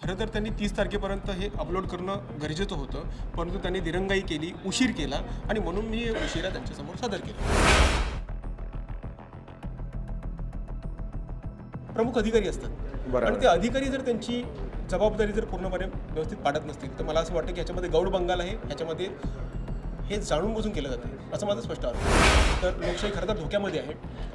खरं तर त्यांनी 30 तारखेपर्यंत हे अपलोड करणं गरजेचं होतं, परंतु त्यांनी दिरंगाई केली, उशीर केला आणि म्हणून मी हे उशिरा त्यांच्यासमोर सादर केलं. प्रमुख अधिकारी असतात बरोबर. आणि ते अधिकारी जर त्यांची जबाबदारी जर पूर्णपणे व्यवस्थित पाडत नसतील तर मला असं वाटतं की ह्याच्यामध्ये गौड बंगाल आहे, ह्याच्यामध्ये हे जाणून बुजून केलं जातं असं माझं स्पष्ट आरोप आहे. तर लोकशाही खरं तर धोक्यामध्ये आहे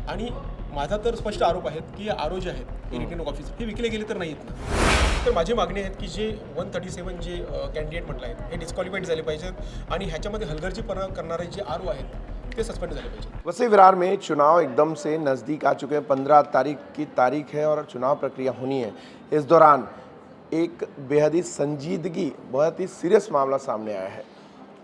आणि माझा तर स्पष्ट आरोप आहे की आरो जे आहेत रिटर्निंग ऑफिसर हे विकले गेले तर नाहीत ना. तर माझी मागणी आहेत की जे 137 जे कॅन्डिडेट म्हटलं आहेत हे डिस्क्वालिफाईड झाले पाहिजेत आणि ह्याच्यामध्ये हलगर्जीपणा करणारे जे आरो आहेत ते सस्पेंड झाले पाहिजेत. वसई विरार में चुनाव एकदम से नज़दीक आ चुके हैं। 15 तारीख की तारीख है और चुनाव प्रक्रिया होनी है। इस दौरान एक बेहद ही संजीदगी, बहुत ही सीरियस मामला सामने आया है।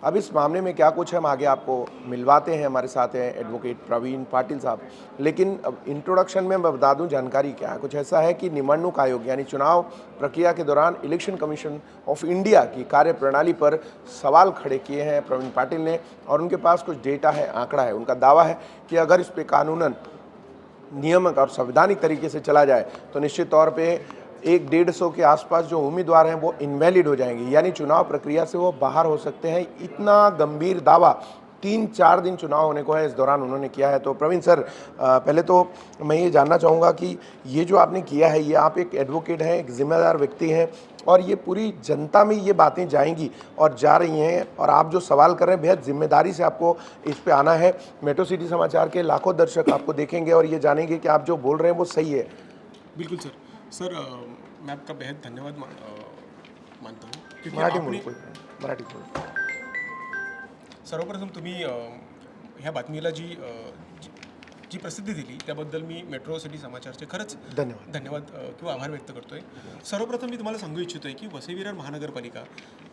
अब इस मामले में क्या कुछ है हम आगे आपको मिलवाते हैं। हमारे साथ हैं एडवोकेट प्रवीण पाटिल साहब। लेकिन अब इंट्रोडक्शन में मैं बता दूं जानकारी क्या है। कुछ ऐसा है कि निवडणूक आयोग यानी चुनाव प्रक्रिया के दौरान इलेक्शन कमीशन ऑफ इंडिया की कार्यप्रणाली पर सवाल खड़े किए हैं प्रवीण पाटिल ने और उनके पास कुछ डेटा है, आंकड़ा है। उनका दावा है कि अगर इस पर कानूनन, नियमक और संवैधानिक तरीके से चला जाए तो निश्चित तौर पे 150 के आसपास जो उम्मीदवार हैं वो इनवैलिड हो जाएंगे, यानी चुनाव प्रक्रिया से वो बाहर हो सकते हैं। इतना गंभीर दावा 3-4 दिन चुनाव होने को है, इस दौरान उन्होंने किया है। तो प्रवीण सर, पहले तो मैं ये जानना चाहूँगा कि ये जो आपने किया है, ये आप एक एडवोकेट हैं, एक जिम्मेदार व्यक्ति हैं और ये पूरी जनता में ये बातें जाएंगी और जा रही हैं और आप जो सवाल कर रहे हैं बेहद जिम्मेदारी से आपको इस पे आना है। मेट्रो सिटी समाचार के लाखों दर्शक आपको देखेंगे और ये जानेंगे कि आप जो बोल रहे हैं वो सही है। बिल्कुल सर. सर मैं आपका बेहद धन्यवाद मानता हूँ क्योंकि मराठी आपने बोल, मराठी बोल। सर्वप्रथम तुम्ही ह्या बातमीला जी प्रसिद्धी दिली त्याबद्दल मी मेट्रो सिटी समाचारचे खरंच धन्यवाद किंवा आभार व्यक्त करतोय. सर्वप्रथम मी तुम्हाला सांगू इच्छितोय की वसई विरार महानगरपालिका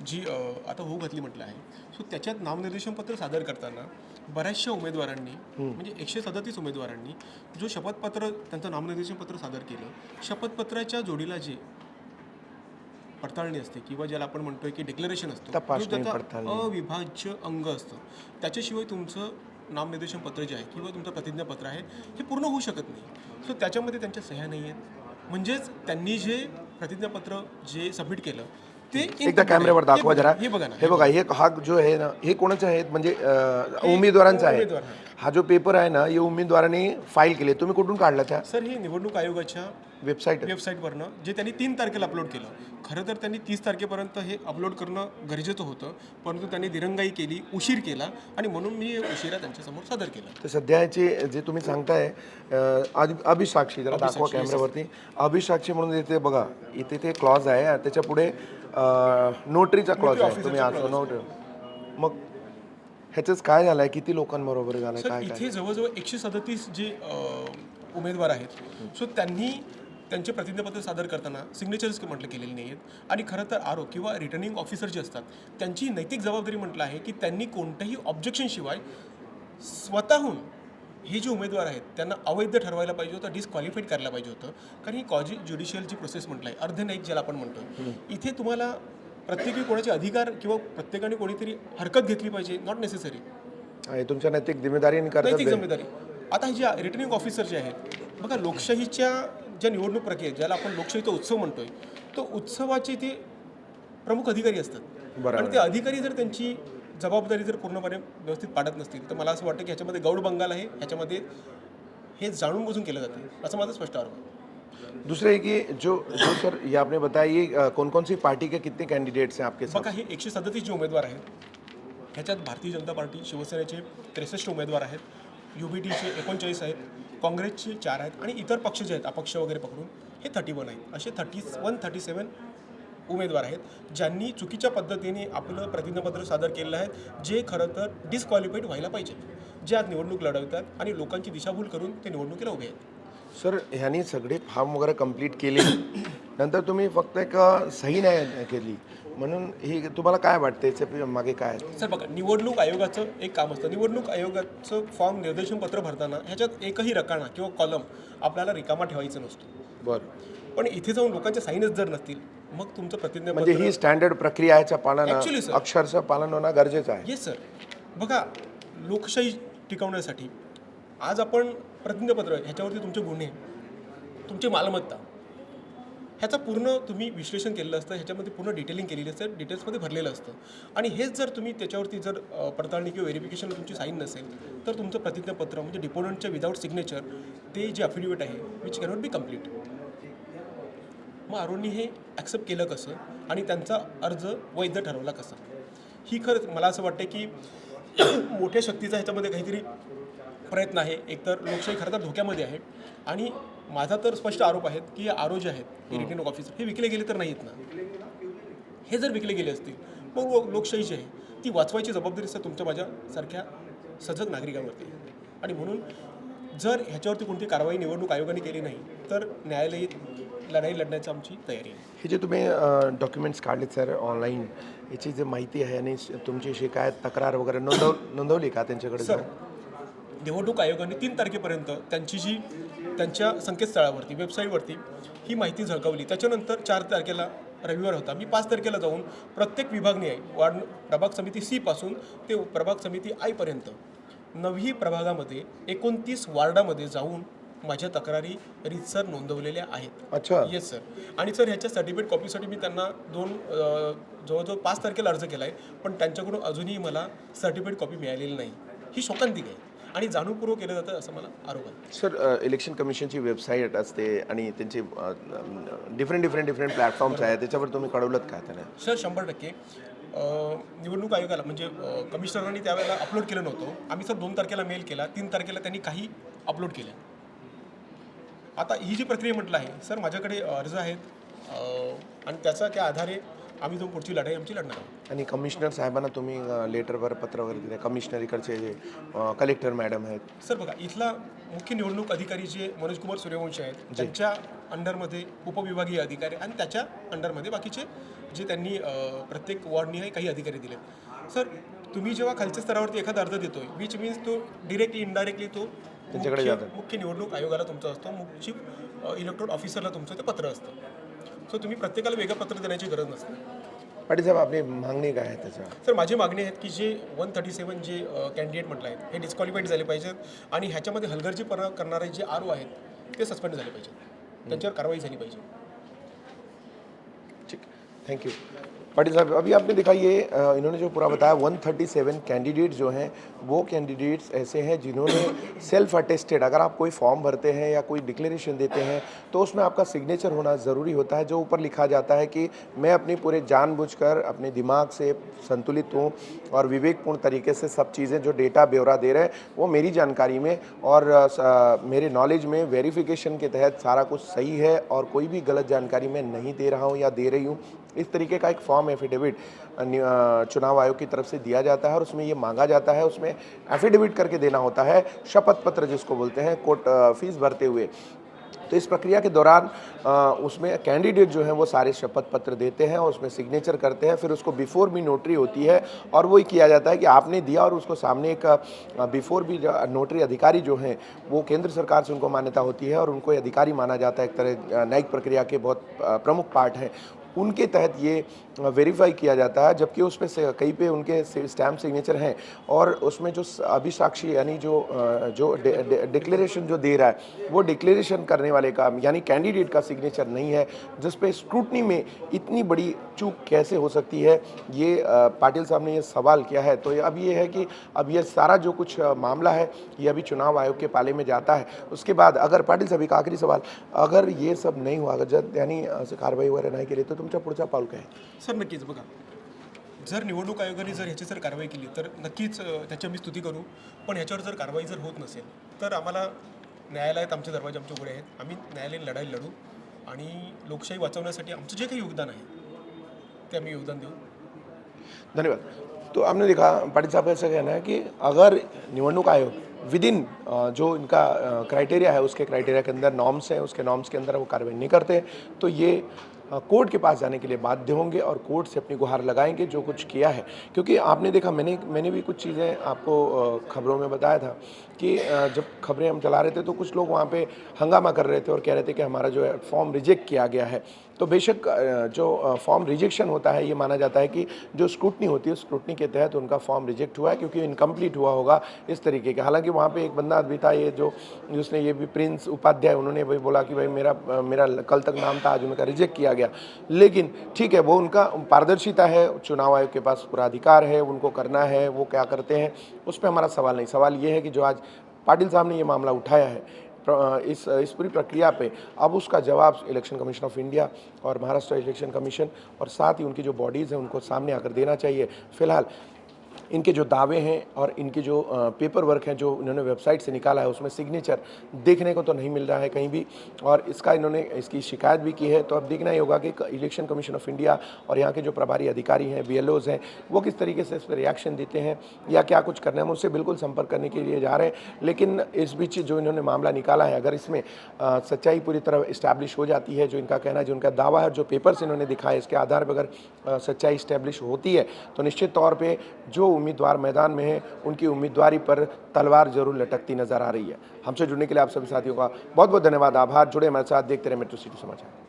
जी आता होऊ घातली म्हटलं आहे, सो त्याच्यात नामनिर्देशन पत्र सादर करताना बऱ्याचशा उमेदवारांनी म्हणजे 137 उमेदवारांनी जो शपथपत्र त्यांचं नामनिर्देशन पत्र सादर केलं, शपथपत्राच्या जोडीला जे पडताळणी असते किंवा ज्याला आपण म्हणतोय की डिक्लेरेशन असतं, तपासणी, त्याचं पडताळणी. अविभाज्य अंग असतं. त्याच्याशिवाय तुमचं नामनिर्देशन पत्र जे आहे किंवा तुमचं प्रतिज्ञापत्र आहे हे पूर्ण होऊ शकत नाही. सो त्याच्यामध्ये त्यांच्या सह्या नाही आहेत. म्हणजेच त्यांनी जे प्रतिज्ञापत्र जे सबमिट केलं ते एकदा कॅमेऱ्यावर दाखवा जरा. हे बघा ना, हे बघा, हे हा जो आहे ना, हे कोणाचे आहेत म्हणजे उमेदवारांचा आहे. उमेदवार. हा जो पेपर आहे ना, हे उमेदवारांनी फाईल केले. तुम्ही कुठून काढला त्या सर हे निवडणूक आयोगाच्या वेबसाईटवरनं जे त्यांनी 3 तारखेला अपलोड केलं. खरं तर त्यांनी 30 तारखेपर्यंत हे अपलोड करणं गरजेचं होतं, परंतु त्यांनी दिरंगाई केली, उशीर केला आणि म्हणून मी हे उशिरा त्यांच्यासमोर सादर केलं. तर सध्याचे जे तुम्ही सांगताय अभिसाक्षी, जरा दाखवा कॅमेऱ्यावरती. अभिसाक्षी म्हणून इथे बघा, इथे ते क्लॉज आहे, त्याच्या पुढे नोटरीचा क्लॉज आहे. तुम्ही असं नोट, मग ह्याचंच काय झालंय, किती लोकांबरोबर झालंय, सर काय इथे जवळजवळ 137 जे उमेदवार आहेत, सो त्यांनी त्यांचे प्रतिज्ञापत्र सादर करताना सिग्नेचर्स म्हटलं केलेले नाही आहेत आणि खरं तर आरो किंवा रिटर्निंग ऑफिसर जे असतात त्यांची नैतिक जबाबदारी म्हटलं आहे की त्यांनी कोणत्याही ऑब्जेक्शनशिवाय स्वतःहून हे जे उमेदवार आहेत त्यांना अवैध ठरवायला पाहिजे होतं, डिस्क्वालिफाईड करायला पाहिजे होतं. कारण ही कॉजी ज्युडिशियलची प्रोसेस म्हटलं आहे, अर्धन्यायिक ज्याला आपण म्हणतो, इथे तुम्हाला प्रत्येकी कोणाचे अधिकार किंवा प्रत्येकाने कोणीतरी हरकत घेतली पाहिजे, नॉट नेसेसरी. आहे तुमच्या नैतिक जिम्मेदारी आणि नैतिक कर्तव्य. जिम्मेदारी. आता हे जे रिटर्निंग ऑफिसर जे आहेत बघा, लोकशाहीच्या ज्या निवडणूक प्रक्रियेत ज्याला आपण लोकशाहीचा उत्सव म्हणतोय, तो उत्सवाचे ते प्रमुख अधिकारी असतात आणि ते अधिकारी जर त्यांची जबाबदारी जर पूर्णपणे व्यवस्थित पाडत नसतील तर मला असं वाटतं की ह्याच्यामध्ये गौड बंगाल आहे, ह्याच्यामध्ये हे जाणून बुजून केलं जातं असं माझं स्पष्ट आरोप आहे. दूसरे कि जो जो सर ये आपने बताया, ये कौन कौन सी पार्टी के कितने कैंडिडेट्स हैं आपके साथ? बघा, हे 137 जे उमेदवार आहेत ह्याच्यात भारतीय जनता पार्टी, शिवसेनेचे 63 उमेदवार आहेत, UBTचे 39 आहेत, काँग्रेसचे 4 आहेत आणि इतर पक्ष जे आहेत अपक्ष वगैरे पकडून हे 31 आहेत. असे 137 उमेदवार आहेत ज्यांनी चुकीच्या पद्धतीने आपलं प्रतिज्ञापत्र सादर केलेलं आहे, जे खरं तर डिस्क्वालिफाईड व्हायला पाहिजे, जे आज निवडणूक लढवतात आणि लोकांची दिशाभूल करून ते निवडणुकीला उभे आहेत. सर ह्यांनी सगळे फॉर्म वगैरे कंप्लीट केले, नंतर तुम्ही फक्त एक सही नाही केली, म्हणून हे तुम्हाला काय वाटतं, याच्या मागे काय आहे? सर बघा, निवडणूक आयोगाचं एक काम असतं. निवडणूक आयोगाचं फॉर्म निर्देशन पत्र भरताना ह्याच्यात एकही रकाना किंवा कॉलम आपल्याला रिकामा ठेवायचा नसतो. बरं, पण इथे जाऊन लोकांचे साईनच जर नसतील मग तुमचं प्रतिज्ञापत्र म्हणजे ही स्टँडर्ड प्रक्रिया याच्या Actually, पालन sir. अक्षरशः पालन होणं गरजेचं आहे. Yes sir. बघा, लोकशाही टिकवण्यासाठी आज आपण प्रतिज्ञापत्र ह्याच्यावरती तुमचे गुन्हे, तुमची मालमत्ता ह्याचं पूर्ण तुम्ही विश्लेषण केलेलं असतं, ह्याच्यामध्ये पूर्ण डिटेलिंग केलेली असतं, डिटेल्समध्ये भरलेलं असतं. आणि हेच जर तुम्ही त्याच्यावरती जर पडताळणी किंवा व्हेरिफिकेशनला तुमची साईन नसेल तर तुमचं प्रतिज्ञापत्र म्हणजे डिपोनंटच्या विदाऊट सिग्नेचर ते जे अफिडेविट आहे विच कॅनॉट बी कम्प्लीट. मग आरोनी हे ॲक्सेप्ट केलं कसं आणि त्यांचा अर्ज वैध ठरवला कसा? ही खरंच मला असं वाटतं की मोठ्या शक्तीचा ह्याच्यामध्ये काहीतरी प्रयत्न आहे. एकतर लोकशाही खरं तर धोक्यामध्ये आहे आणि माझा तर स्पष्ट आरोप आहे की आरो जे आहेत रिटर्निंग ऑफिसर हे विकले गेले तर नाहीत ना. हे जर विकले गेले असतील मग लोकशाही जी आहे ती वाचवायची जबाबदारी सर तुमच्या माझ्यासारख्या सजग नागरिकांवरती आहे. आणि म्हणून जर ह्याच्यावरती कोणती कारवाई निवडणूक आयोगाने केली नाही तर न्यायालयीन लढाई लढण्याची आमची तयारी आहे. हे जे तुम्ही डॉक्युमेंट्स काढलेत सर ऑनलाईन, याची जी माहिती आहे आणि तुमची शिकायत तक्रार वगैरे नोंदवली का त्यांच्याकडे सर जाऊन? निवडणूक आयोगाने 3 तारखेपर्यंत त्यांची जी त्यांच्या संकेतस्थळावरती वेबसाईटवरती ही माहिती झळकवली. त्याच्यानंतर 4 तारखेला रविवार होता. मी 5 तारखेला जाऊन प्रत्येक विभागणी आहे वार्ड प्रभाग समिती सी पासून ते प्रभाग समिती आयपर्यंत 9ही प्रभागामध्ये 29 वार्डामध्ये जाऊन माझ्या तक्रारी रीतसर नोंदवलेल्या आहेत. अच्छा. Yes sir. आणि सर ह्याच्या सर्टिफिकेट कॉपीसाठी मी त्यांना जवळजवळ 5 तारखेला अर्ज केला आहे पण त्यांच्याकडून अजूनही मला सर्टिफिकेट कॉपी मिळालेली नाही. ही शोकांतिक आहे आणि जाणीवपूर्वक केलं जातं असं मला आरोप आहे. सर इलेक्शन कमिशनची वेबसाईट असते आणि त्यांचे डिफरंट प्लॅटफॉर्म्स आहेत, त्याच्यावर तुम्ही कळवलं का त्याने? सर 100% निवडणूक आयोगाला म्हणजे कमिशनरांनी त्यावेळेला अपलोड केलं नव्हतं. आम्ही सर 2 तारखेला मेल केला, 3 तारखेला त्यांनी काही अपलोड केलं. आता ही जी प्रक्रिया म्हटलं आहे सर माझ्याकडे अर्ज आहेत आणि त्या आधारे आम्ही जो पुढची लढाई आमची लढणार आहोत. आणि कमिशनर साहेबांना तुम्ही लेटरवर पत्र वगैरे दिलं? कमिशनर इकडचे जे कलेक्टर मॅडम आहेत सर बघा इथला मुख्य निवडणूक अधिकारी जे मनोज कुमार सूर्यवंशी आहेत त्यांच्या अंडरमध्ये उपविभागीय अधिकारी आणि त्याच्या अंडरमध्ये बाकीचे जे त्यांनी प्रत्येक वॉर्डनी काही अधिकारी दिले. सर तुम्ही जेव्हा खालच्या स्तरावरती एखादा अर्ज देतोय विच मीन्स तो डिरेक्टली इनडायरेक्टली तो त्यांच्याकडे जातात. मुख्य निवडणूक आयोगाला तुमचा असतो, चीफ इलेक्ट्रॉन ऑफिसरला तुमचं ते पत्र असतं. सो तुम्ही प्रत्येकाला वेगळं पत्र देण्याची गरज नसते. पाटील साहेब आपली मागणी काय आहे त्याच्या? सर माझी मागणी आहेत की जे 137 जे कॅन्डिडेट म्हटलं आहेत हे डिस्क्वालिफाईड झाले पाहिजेत आणि ह्याच्यामध्ये हलगर्जीपणा करणारे जे आरो आहेत ते सस्पेंड झाले पाहिजेत, त्यांच्यावर कारवाई झाली पाहिजे. ठीक, थैंक यू पाटिल साहब. अभी आपने देखा ये इन्होंने जो पूरा बताया 137 कैंडिडेट जो हैं वो कैंडिडेट्स ऐसे हैं जिन्होंने सेल्फ अटेस्टेड, अगर आप कोई फॉर्म भरते हैं या कोई डिक्लेरेशन देते हैं तो उसमें आपका सिग्नेचर होना ज़रूरी होता है, जो ऊपर लिखा जाता है कि मैं अपनी पूरे जानबूझकर अपने दिमाग से संतुलित हूँ और विवेकपूर्ण तरीके से सब चीज़ें जो डेटा ब्यौरा दे रहे हैं वो मेरी जानकारी में और मेरे नॉलेज में वेरिफिकेशन के तहत सारा कुछ सही है और कोई भी गलत जानकारी मैं नहीं दे रहा हूँ या दे रही हूँ. इस तरीके का एक फॉर्म एफिडेविट चुनाव आयोग की तरफ से दिया जाता है और उसमें ये मांगा जाता है, उसमें एफिडेविट करके देना होता है, शपथ पत्र जिसको बोलते हैं, कोर्ट फीस भरते हुए. तो इस प्रक्रिया के दौरान उसमें कैंडिडेट जो हैं वो सारे शपथ पत्र देते हैं और उसमें सिग्नेचर करते हैं, फिर उसको बिफोर भी नोटरी होती है और वही किया जाता है कि आपने दिया और उसको सामने एक बिफोर भी नोटरी अधिकारी जो हैं वो केंद्र सरकार से उनको मान्यता होती है और उनको अधिकारी माना जाता है, एक तरह न्यायिक प्रक्रिया के बहुत प्रमुख पार्ट हैं, उनके तहत ये वेरीफाई किया जाता है. जबकि उस पर कई पे उनके स्टैम्प सिग्नेचर हैं और उसमें जो अभिसाक्षी यानी जो डिक्लेरेशन जो दे रहा है वो डिक्लेरेशन करने वाले का यानी कैंडिडेट का सिग्नेचर नहीं है, जिस पे स्क्रूटनी में इतनी बड़ी चूक कैसे हो सकती है, ये पाटिल साहब ने ये सवाल किया है. तो अब ये है कि अब ये सारा जो कुछ मामला है ये अभी चुनाव आयोग के पाले में जाता है. उसके बाद अगर पाटिल साहब एक आखिरी सवाल, अगर ये सब नहीं हुआ, अगर यानी कार्रवाई वगैरह नहीं केली तर तुमच्या पुढचा पाऊल काय? सर नक्कीच बघा जर निवडणूक आयोगाने जर ह्याची जर कारवाई केली तर नक्कीच त्याची आम्ही स्तुती करू. पण ह्याच्यावर जर कारवाई जर होत नसेल तर आम्हाला न्यायालयात आमचे दरवाजे आमचे उघडे आहेत. आम्ही न्यायालयीन लढाई लढू आणि लोकशाही वाचवण्यासाठी आमचं जे काही योगदान आहे ते आम्ही योगदान देऊ. धन्यवाद. तो आपने देखा पाटिल साहब का ऐसा कहना है कि अगर निवडणूक आयोग विद इन जो इनका क्राइटेरिया है उसके क्राइटेरिया के अंदर नॉर्म्स हैं, उसके नॉर्म्स के अंदर वो कार्रवाई नहीं करते तो ये कोर्ट के पास जाने के लिए बाध्य होंगे और कोर्ट से अपनी गुहार लगाएंगे जो कुछ किया है. क्योंकि आपने देखा मैंने भी कुछ चीज़ें आपको खबरों में बताया था कि जब खबरें हम चला रहे थे तो कुछ लोग वहाँ पे हंगामा कर रहे थे और कह रहे थे कि हमारा जो है फॉर्म रिजेक्ट किया गया है. तो बेशक जो फॉर्म रिजेक्शन होता है ये माना जाता है कि जो स्क्रूटनी होती है स्क्रूटनी के तहत उनका फॉर्म रिजेक्ट हुआ है क्योंकि इनकम्प्लीट हुआ होगा इस तरीके का. हालांकि कि वहाँ पे एक बंदा भी था, ये जो जिसने ये भी प्रिंस उपाध्याय, उन्होंने भाई बोला कि भाई मेरा कल तक नाम था, आज उनका रिजेक्ट किया गया। लेकिन ठीक है, वो उनका पारदर्शिता है, चुनाव आयोग के पास पूरा अधिकार है, उनको करना है, वो क्या करते हैं उस पर हमारा सवाल नहीं। सवाल ये है कि जो आज पाटिल साहब ने ये मामला उठाया है, इस पूरी प्रक्रिया पे अब उसका जवाब इलेक्शन कमीशन ऑफ इंडिया और महाराष्ट्र इलेक्शन कमीशन और साथ ही उनकी जो बॉडीज़ हैं उनको सामने आकर देना चाहिए। फिलहाल इनके जो दावे हैं और इनके जो पेपर वर्क हैं जो इन्होंने वेबसाइट से निकाला है, उसमें सिग्नेचर देखने को तो नहीं मिल रहा है कहीं भी, और इन्होंने इसकी शिकायत भी की है। तो अब देखना ही होगा कि इलेक्शन कमीशन ऑफ इंडिया और यहाँ के जो प्रभारी अधिकारी हैं, BLOs हैं, वो किस तरीके से इस पर रिएक्शन देते हैं या क्या कुछ करना है। हम उससे बिल्कुल संपर्क करने के लिए जा रहे हैं, लेकिन इस बीच जो इन्होंने मामला निकाला है, अगर इसमें सच्चाई पूरी तरह इस्टेब्लिश हो जाती है, जो इनका कहना है, जो उनका दावा है, जो पेपर्स इन्होंने दिखाए, इसके आधार पर अगर सच्चाई इस्टेब्लिश होती है तो निश्चित तौर पर जो उम्मीदवार मैदान में हैं उनकी उम्मीदवारी पर तलवार जरूर लटकती नजर आ रही है। हमसे जुड़ने के लिए आप सभी साथियों का बहुत बहुत धन्यवाद, आभार। जुड़े हमारे साथ, देखते रहे मेट्रो सिटी समाचार।